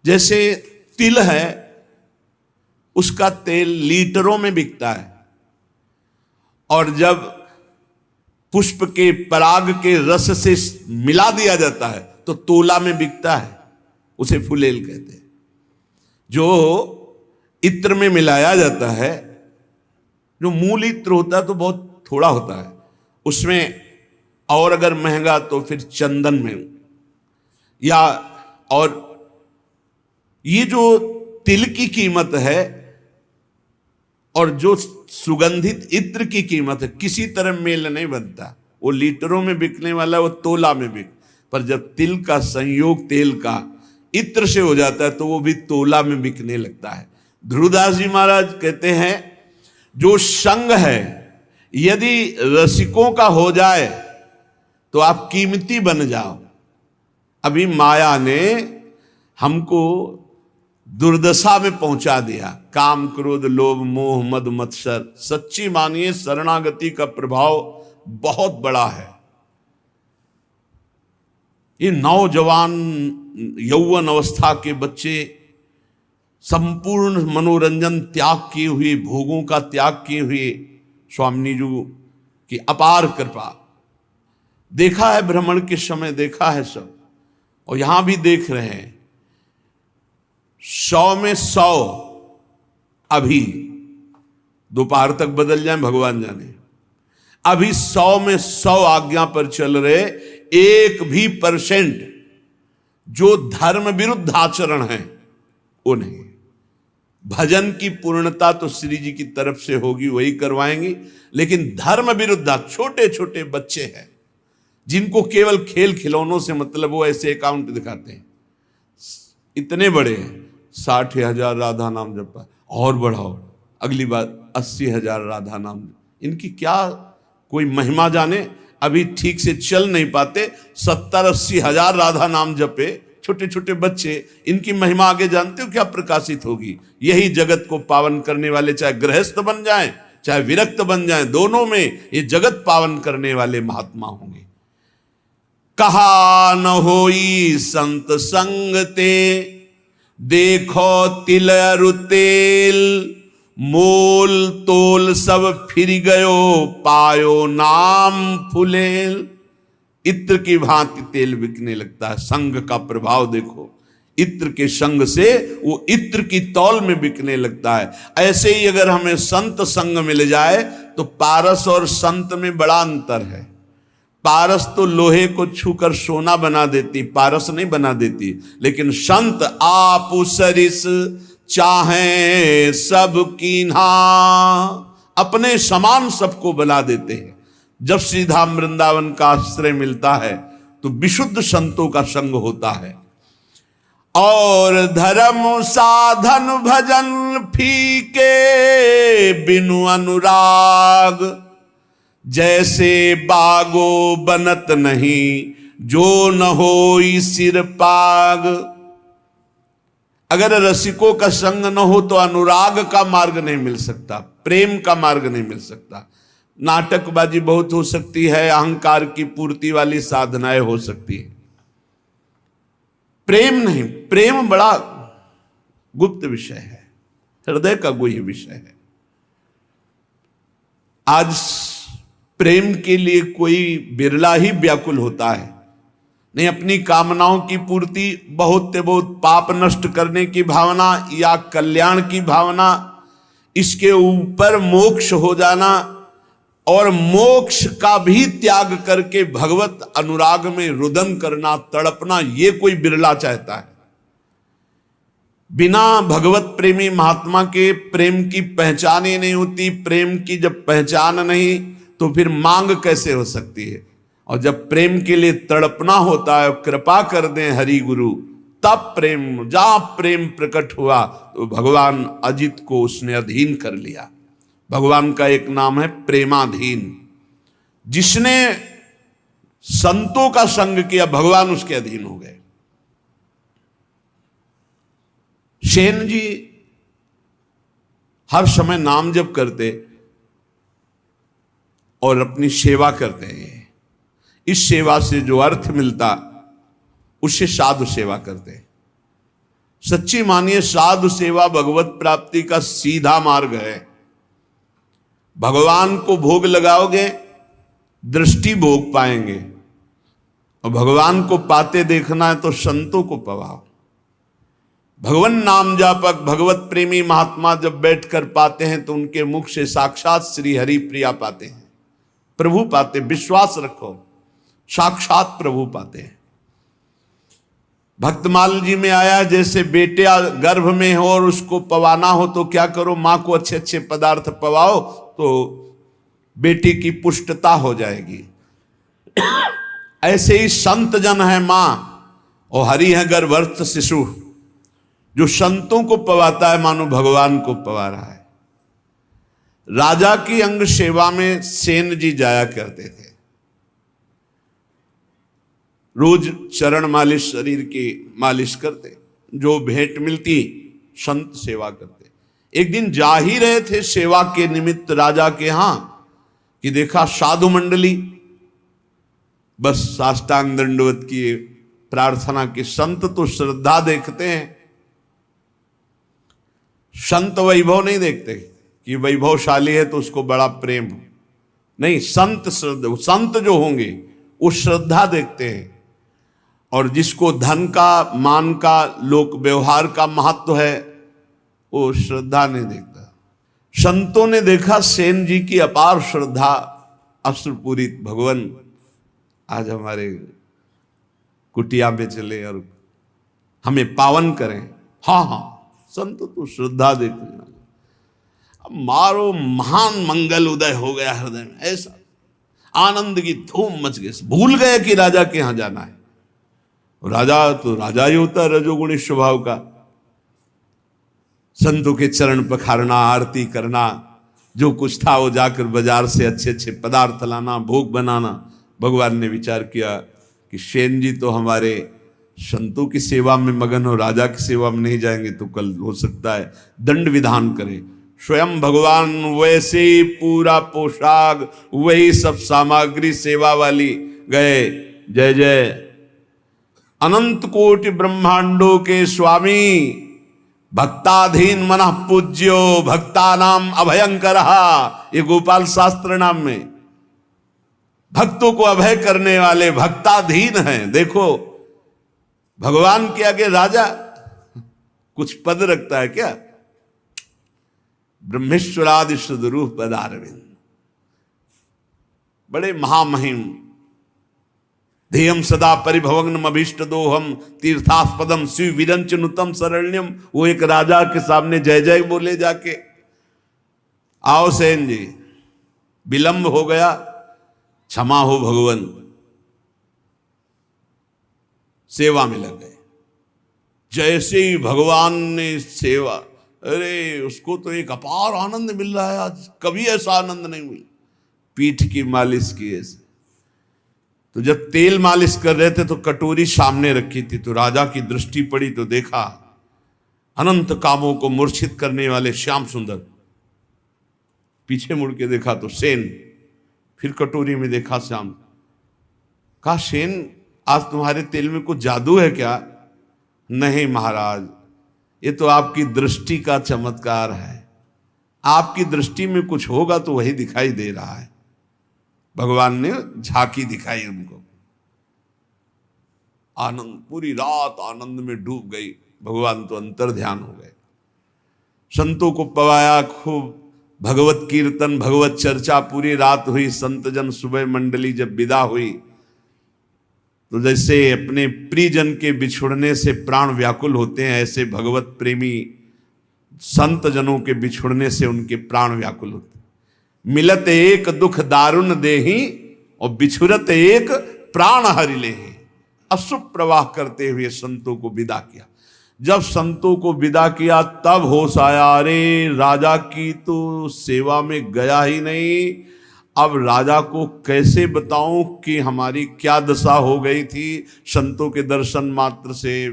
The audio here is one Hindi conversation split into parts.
जैसे तिल है, उसका तेल लीटरों में बिकता है, और जब पुष्प के पराग के रस से मिला दिया जाता है तो तोला में बिकता है, उसे फुलेल कहते हैं। जो इत्र में मिलाया जाता है, जो मूल इत्र होता है तो बहुत थोड़ा होता है उसमें, और अगर महंगा तो फिर चंदन में, या और ये जो तिल की कीमत है और जो सुगंधित इत्र की कीमत है, किसी तरह मेल नहीं बनता। वो लीटरों में बिकने वाला वो तोला में बिक, पर जब तिल का संयोग तेल का इत्र से हो जाता है तो वो भी तोला में बिकने लगता है। ध्रुवदास जी महाराज कहते हैं, जो संग है यदि रसिकों का हो जाए तो आप कीमती बन जाओ। अभी माया ने हमको दुर्दशा में पहुंचा दिया, काम क्रोध लोभ मोह मद मत्सर। सच्ची मानिए शरणागति का प्रभाव बहुत बड़ा है। ये नौजवान यौवन अवस्था के बच्चे संपूर्ण मनोरंजन त्याग किए हुए, भोगों का त्याग किए हुए, स्वामी जी की अपार कृपा। देखा है भ्रमण के समय, देखा है सब, और यहां भी देख रहे हैं। 100 में 100 अभी दोपहर तक बदल जाए भगवान जाने। अभी 100 में 100 आज्ञा पर चल रहे, 1% जो धर्म विरुद्ध आचरण है वो नहीं। भजन की पूर्णता तो श्री जी की तरफ से होगी, वही करवाएंगी, लेकिन धर्म विरुद्ध छोटे छोटे बच्चे हैं जिनको केवल खेल खिलौनों से मतलब, वो ऐसे अकाउंट दिखाते हैं, इतने बड़े हैं, 60,000 राधा नाम जपा, और बढ़ाओ अगली बार 80,000 राधा नाम। इनकी क्या कोई महिमा जाने, अभी ठीक से चल नहीं पाते, 70-80 हजार राधा नाम जपे छोटे छोटे बच्चे, इनकी महिमा आगे जानते हो क्या प्रकाशित होगी। यही जगत को पावन करने वाले, चाहे गृहस्थ बन जाएं चाहे विरक्त बन जाएं, दोनों में ये जगत पावन करने वाले महात्मा होंगे। कहा न होई संत संग ते, देखो तिल अरु तेल, मोल तोल सब फिर गयो, पायो नाम फुलेल। इत्र की भांति तेल बिकने लगता है। संग का प्रभाव देखो, इत्र के संग से वो इत्र की तौल में बिकने लगता है। ऐसे ही अगर हमें संत संग मिल जाए तो पारस और संत में बड़ा अंतर है। पारस तो लोहे को छूकर सोना बना देती, पारस नहीं बना देती, लेकिन संत आप सरिस चाहे सब कीन्हा, अपने समान सबको बना देते हैं। जब श्रीधाम वृंदावन का आश्रय मिलता है तो विशुद्ध संतों का संग होता है। और धर्म साधन भजन फीके बिनु अनुराग, जैसे बागो बनत नहीं जो न होई सिर पाग। अगर रसिकों का संग न हो तो अनुराग का मार्ग नहीं मिल सकता, प्रेम का मार्ग नहीं मिल सकता। नाटकबाजी बहुत हो सकती है, अहंकार की पूर्ति वाली साधनाएं हो सकती है, प्रेम नहीं। प्रेम बड़ा गुप्त विषय है, हृदय का गुह्य विषय है। आज प्रेम के लिए कोई बिरला ही व्याकुल होता है, नहीं अपनी कामनाओं की पूर्ति, बहुत से बहुत पाप नष्ट करने की भावना या कल्याण की भावना, इसके ऊपर मोक्ष हो जाना और मोक्ष का भी त्याग करके भगवत अनुराग में रुदन करना, तड़पना, ये कोई बिरला चाहता है। बिना भगवत प्रेमी महात्मा के प्रेम की पहचान ही नहीं होती। प्रेम की जब पहचान नहीं तो फिर मांग कैसे हो सकती है। और जब प्रेम के लिए तड़पना होता है, कृपा कर दें हरि गुरु, तब प्रेम, जहां प्रेम प्रकट हुआ तो भगवान अजित को उसने अधीन कर लिया। भगवान का एक नाम है प्रेमाधीन। जिसने संतों का संग किया भगवान उसके अधीन हो गए। सेन जी हर समय नाम जप करते और अपनी सेवा करते हैं। इस सेवा से जो अर्थ मिलता उससे साधु सेवा करते। सच्ची मानिए, साधु सेवा भगवत प्राप्ति का सीधा मार्ग है। भगवान को भोग लगाओगे, दृष्टि भोग पाएंगे, और भगवान को पाते देखना है तो संतों को पवाओ। भगवान नाम जापक भगवत प्रेमी महात्मा जब बैठकर पाते हैं तो उनके मुख से साक्षात श्री हरि प्रिया पाते हैं, प्रभु पाते। विश्वास रखो, साक्षात प्रभु पाते हैं। भक्तमाल जी में आया, जैसे बेटे गर्भ में हो और उसको पवाना हो तो क्या करो, मां को अच्छे अच्छे पदार्थ पवाओ तो बेटी की पुष्टता हो जाएगी। ऐसे ही संत जन है मां और हरि है गर्भस्थ शिशु। जो संतों को पवाता है मानो भगवान को पवा रहा है। राजा की अंग सेवा में सेन जी जाया करते थे। रोज चरण मालिश, शरीर की मालिश करते, जो भेंट मिलती संत सेवा करते। एक दिन जा ही रहे थे सेवा के निमित्त राजा के यहां कि देखा साधु मंडली, बस साष्टांग दंडवत की प्रार्थना की। संत तो श्रद्धा देखते हैं, संत वैभव नहीं देखते कि वैभवशाली है तो उसको बड़ा प्रेम हो। नहीं, संत श्रद्धा, संत जो होंगे वो श्रद्धा देखते हैं। और जिसको धन का, मान का, लोक व्यवहार का महत्व है वो श्रद्धा नहीं देखता। संतों ने देखा सेन जी की अपार श्रद्धा, अश्रुपूरित। भगवान आज हमारे कुटिया में चले और हमें पावन करें। हाँ हाँ, संत तो श्रद्धा देखने वाले। अब मारो महान मंगल उदय हो गया हृदय में, ऐसा आनंद की धूम मच गई। भूल गए कि राजा के यहां जाना है। राजा तो राजा ही होता है, रजोगुणी स्वभाव का। संतों के चरण पखारना, आरती करना, जो कुछ था वो जाकर बाजार से अच्छे अच्छे पदार्थ लाना, भोग बनाना। भगवान ने विचार किया कि सेन जी तो हमारे संतों की सेवा में मगन हो, राजा की सेवा में नहीं जाएंगे तो कल हो सकता है दंड विधान करें। स्वयं भगवान वैसे ही पूरा पोशाक, वही सब सामग्री सेवा वाली गए। जय जय अनंत कोटि ब्रह्मांडों के स्वामी, भक्ताधीन मनः पूज्यो, भक्ता नाम अभयंकर। ये गोपाल शास्त्र नाम में भक्तों को अभय करने वाले भक्ताधीन हैं। देखो भगवान के आगे राजा कुछ पद रखता है क्या? ब्रह्मेश्वरादि सुदरूप पदारविंद, बड़े महामहिम। ध्येयम सदा परिभवग्नम अभीष्ट दोहम, तीर्थास्पदम शिव विरंच नुतम शरण्यम। वो एक राजा के सामने जय जय बोले जाके। आओ सेन जी, विलंब हो गया, क्षमा हो भगवान। सेवा में लग गए। जैसे ही भगवान ने सेवा, अरे उसको तो एक अपार आनंद मिल रहा है आज, कभी ऐसा आनंद नहीं मिला। पीठ की मालिश की ऐसे। तो जब तेल मालिश कर रहे थे तो कटोरी सामने रखी थी, तो राजा की दृष्टि पड़ी तो देखा अनंत कामों को मूर्छित करने वाले श्याम सुंदर। पीछे मुड़ के देखा तो सेन, फिर कटोरी में देखा श्याम। कहा सेन, आज तुम्हारे तेल में कुछ जादू है क्या? नहीं महाराज, ये तो आपकी दृष्टि का चमत्कार है। आपकी दृष्टि में कुछ होगा तो वही दिखाई दे रहा है। भगवान ने झांकी दिखाई उनको। आनंद, पूरी रात आनंद में डूब गई। भगवान तो अंतर ध्यान हो गए। संतों को पवाया खूब, भगवत कीर्तन, भगवत चर्चा पूरी रात हुई। संत जन सुबह मंडली जब विदा हुई तो जैसे अपने प्रियजन के बिछुड़ने से प्राण व्याकुल होते हैं, ऐसे भगवत प्रेमी संत जनों के बिछुड़ने से उनके प्राण व्याकुल होते। मिलत एक दुख दारुण देही और बिछुरत एक प्राण हरि लेहि। अश्रु प्रवाह करते हुए संतों को विदा किया। जब संतों को विदा किया तब होश आया, अरे राजा की तो सेवा में गया ही नहीं। अब राजा को कैसे बताऊं कि हमारी क्या दशा हो गई थी संतों के दर्शन मात्र से।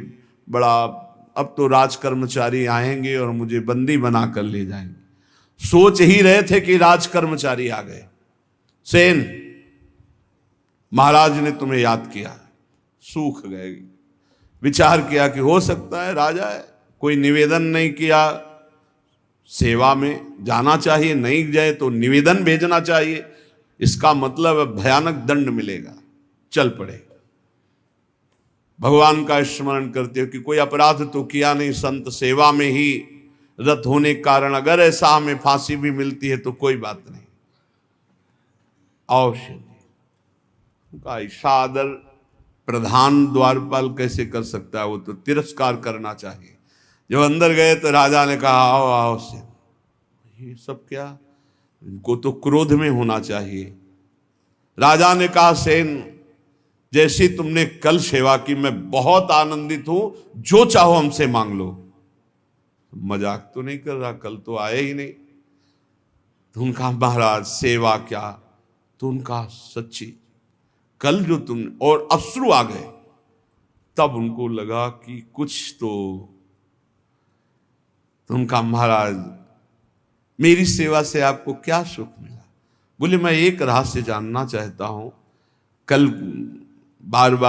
बड़ा, अब तो राज कर्मचारी आएंगे और मुझे बंदी बना कर ले जाएंगे। सोच ही रहे थे कि राज कर्मचारी आ गए। सेन, महाराज ने तुम्हें याद किया। सूख गए। विचार किया कि हो सकता है राजा है, कोई निवेदन नहीं किया, सेवा में जाना चाहिए, नहीं जाए तो निवेदन भेजना चाहिए। इसका मतलब भयानक दंड मिलेगा, चल पड़े। भगवान का स्मरण करते हो कि कोई अपराध तो किया नहीं, संत सेवा में ही रत होने के कारण अगर ऐसा हमें फांसी भी मिलती है तो कोई बात नहीं। अवश्य उनका ऐसा आदर प्रधान द्वारपाल कैसे कर सकता है, वो तो तिरस्कार करना चाहिए। जब अंदर गए तो राजा ने कहा आओ आओ सेन। ये सब क्या, इनको तो क्रोध में होना चाहिए। राजा ने कहा सेन जैसी तुमने कल सेवा की मैं बहुत आनंदित हूं, जो चाहो हमसे मांग लो। मजाक तो नहीं कर रहा, कल तो आए ही नहीं। तो उनका महाराज सेवा क्या, तो उनका सच्ची कल जो तुम, और अश्रु आ गए। तब उनको लगा कि कुछ तो उनका महाराज मेरी सेवा से आपको क्या सुख मिला। बोले मैं एक रहस्य जानना चाहता हूं। कल बार बार